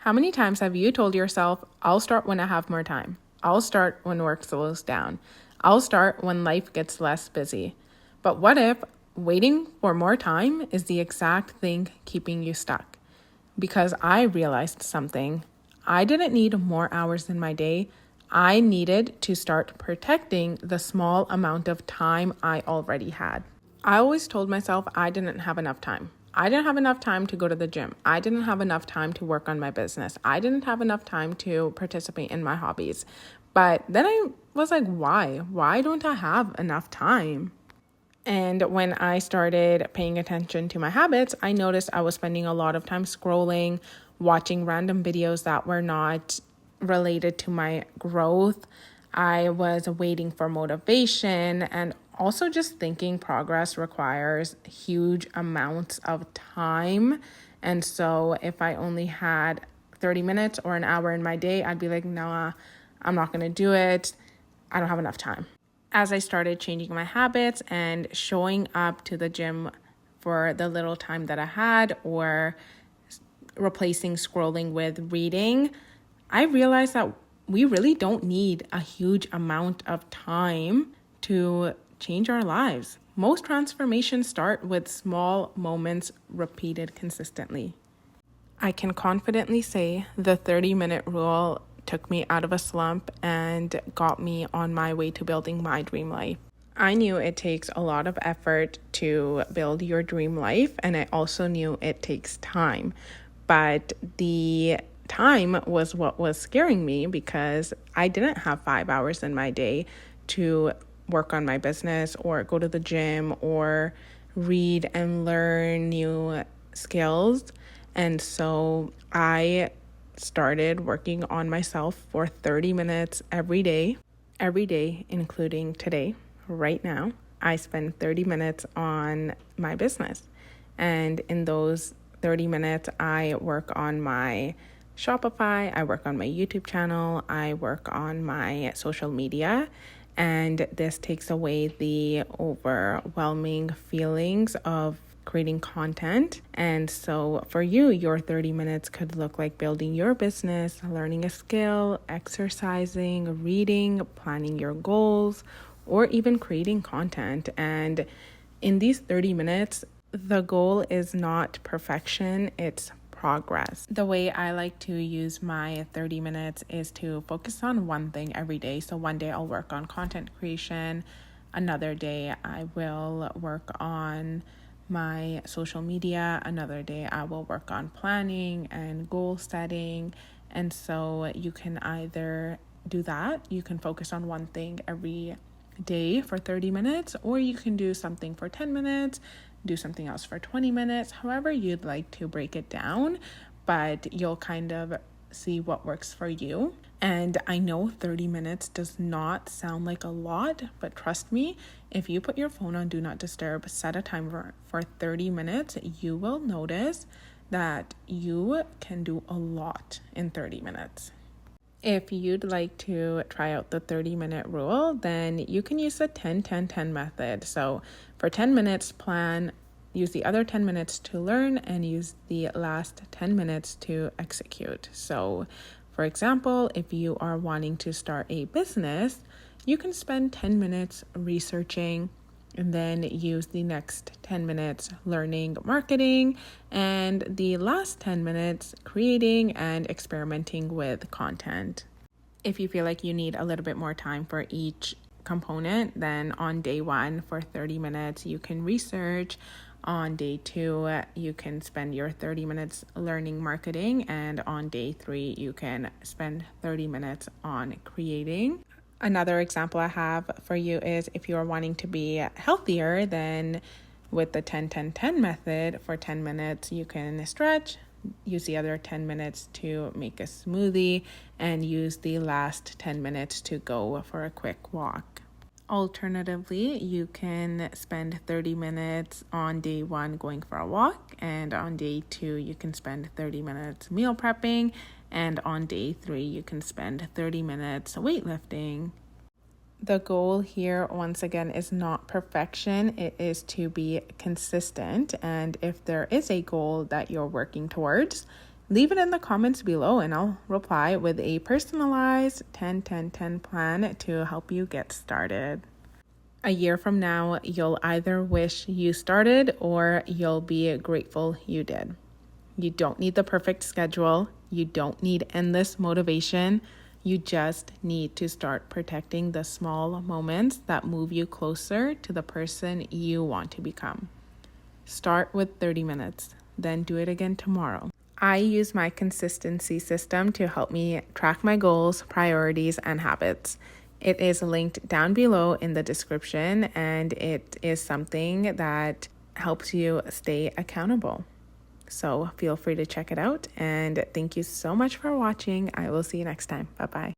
How many times have you told yourself, I'll start when I have more time? I'll start when work slows down. I'll start when life gets less busy. But what if waiting for more time is the exact thing keeping you stuck? Because I realized something. I didn't need more hours in my day. I needed to start protecting the small amount of time I already had. I always told myself I didn't have enough time. I didn't have enough time to go to the gym. I didn't have enough time to work on my business. I didn't have enough time to participate in my hobbies. But then I was like, why? Why don't I have enough time? And when I started paying attention to my habits, I noticed I was spending a lot of time scrolling, watching random videos that were not related to my growth. I was waiting for motivation, and also just thinking progress requires huge amounts of time. And so if I only had 30 minutes or an hour in my day, I'd be like, nah, I'm not going to do it. I don't have enough time. As I started changing my habits and showing up to the gym for the little time that I had, or replacing scrolling with reading, I realized that we really don't need a huge amount of time to change our lives. Most transformations start with small moments repeated consistently. I can confidently say the 30-minute rule took me out of a slump and got me on my way to building my dream life. I knew it takes a lot of effort to build your dream life, and I also knew it takes time. But the time was what was scaring me, because I didn't have 5 hours in my day to work on my business or go to the gym or read and learn new skills. And so I started working on myself for 30 minutes every day, including today. Right now, I spend 30 minutes on my business. And in those 30 minutes, I work on my Shopify, I work on my YouTube channel, I work on my social media. And this takes away the overwhelming feelings of creating content. And so for you, your 30 minutes could look like building your business, learning a skill, exercising, reading, planning your goals, or even creating content. And in these 30 minutes, the goal is not perfection, it's progress. The way I like to use my 30 minutes is to focus on one thing every day. So one day I'll work on content creation. Another day I will work on my social media. Another day I will work on planning and goal setting. And so you can either do that, you can focus on one thing every day for 30 minutes, or you can do something for 10 minutes, do something else for 20 minutes, however you'd like to break it down, but you'll kind of see what works for you. And I know 30 minutes does not sound like a lot, but trust me, if you put your phone on Do Not Disturb, set a timer for 30 minutes, you will notice that you can do a lot in 30 minutes. If you'd like to try out the 30-minute rule, then you can use the 10-10-10 method. So for 10 minutes, use the other 10 minutes to learn, and use the last 10 minutes to execute. So for example, if you are wanting to start a business, you can spend 10 minutes researching, and then use the next 10 minutes learning marketing, and the last 10 minutes creating and experimenting with content. If you feel like you need a little bit more time for each component, then on day 1 for 30 minutes, you can research. On day 2, you can spend your 30 minutes learning marketing, and on day 3, you can spend 30 minutes on creating. Another example I have for you is if you are wanting to be healthier, then with the 10-10-10 method, for 10 minutes, you can stretch, use the other 10 minutes to make a smoothie, and use the last 10 minutes to go for a quick walk. Alternatively, you can spend 30 minutes on day 1 going for a walk, and on day 2, you can spend 30 minutes meal prepping, and on day 3, you can spend 30 minutes weightlifting. The goal here, once again, is not perfection. It is to be consistent. And if there is a goal that you're working towards, Leave it in the comments below and I'll reply with a personalized 10-10-10 plan to help you get started. A year from now, you'll either wish you started or you'll be grateful you did. You don't need the perfect schedule. You don't need endless motivation. You just need to start protecting the small moments that move you closer to the person you want to become. Start with 30 minutes, then do it again tomorrow. I use my consistency system to help me track my goals, priorities, and habits. It is linked down below in the description, and it is something that helps you stay accountable. So feel free to check it out, and thank you so much for watching. I will see you next time. Bye-bye.